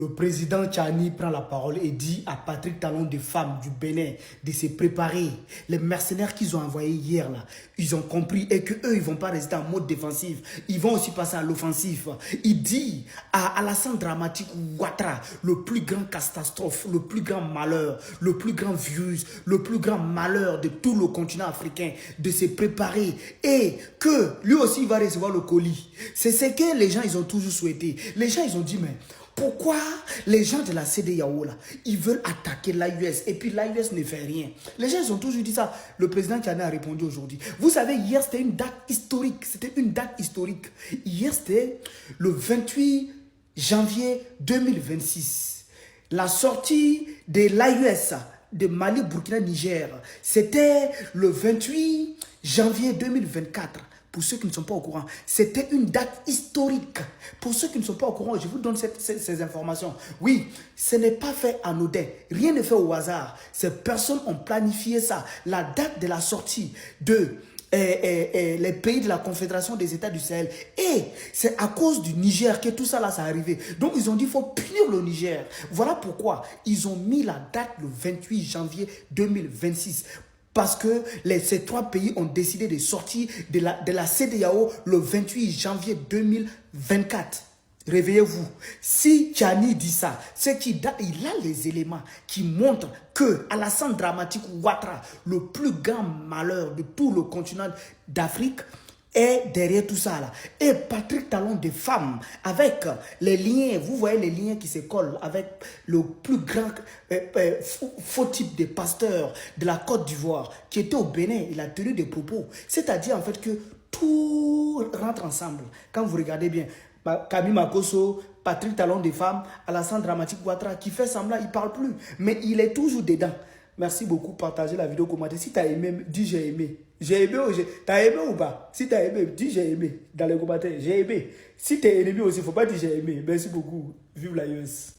Le président Tchani prend la parole et dit à Patrick Talon des femmes du Bénin de se préparer. Les mercenaires qu'ils ont envoyés hier, là, ils ont compris et qu'eux, ils ne vont pas rester en mode défensif. Ils vont aussi passer à l'offensif. Il dit à Alassane Dramatique Ouattara, le plus grand catastrophe, le plus grand malheur, le plus grand virus, le plus grand malheur de tout le continent africain, de se préparer et que lui aussi, il va recevoir le colis. C'est ce que les gens, ils ont toujours souhaité. Les gens, ils ont dit, mais pourquoi les gens de la CEDEAO, là, ils veulent attaquer l'AUS et puis l'AUS ne fait rien? Les gens, ils ont toujours dit ça. Le président Tchani a répondu aujourd'hui. Vous savez, hier, c'était une date historique. C'était une date historique. Hier, c'était le 28 janvier 2026. La sortie de l'AUS, de Mali, Burkina, Niger, c'était le 28 janvier 2024. Pour ceux qui ne sont pas au courant, c'était une date historique. Pour ceux qui ne sont pas au courant, je vous donne ces informations. Oui, ce n'est pas fait anodin. Rien n'est fait au hasard. Ces personnes ont planifié ça. La date de la sortie de les pays de la Confédération des États du Sahel. Et c'est à cause du Niger que tout ça là, ça arrivé. Donc ils ont dit, il faut punir le Niger. Voilà pourquoi ils ont mis la date le 28 janvier 2026. Parce que ces trois pays ont décidé de sortir de la CEDEAO le 28 janvier 2024. Réveillez-vous. Si Tchani dit ça, c'est qu'il a les éléments qui montrent que Alassane Dramatique Ouattara, le plus grand malheur de tout le continent d'Afrique, est derrière tout ça là. Et Patrick Talon des femmes, avec les liens, vous voyez les liens qui se collent avec le plus grand faux type de pasteur de la Côte d'Ivoire qui était au Bénin, il a tenu des propos. C'est-à-dire en fait que tout rentre ensemble. Quand vous regardez bien, Camille Makosso, Patrick Talon des femmes, Alassane Dramatique Ouattara qui fait semblant, il ne parle plus. Mais il est toujours dedans. Merci beaucoup, partagez la vidéo, commentez. Si tu as aimé, dis j'ai aimé. J'ai aimé ou t'as aimé ou pas? Si tu as aimé, dis j'ai aimé dans les commentaires. J'ai aimé. Si tu es ennemi aussi, il ne faut pas dire j'ai aimé. Merci beaucoup. Vive la US.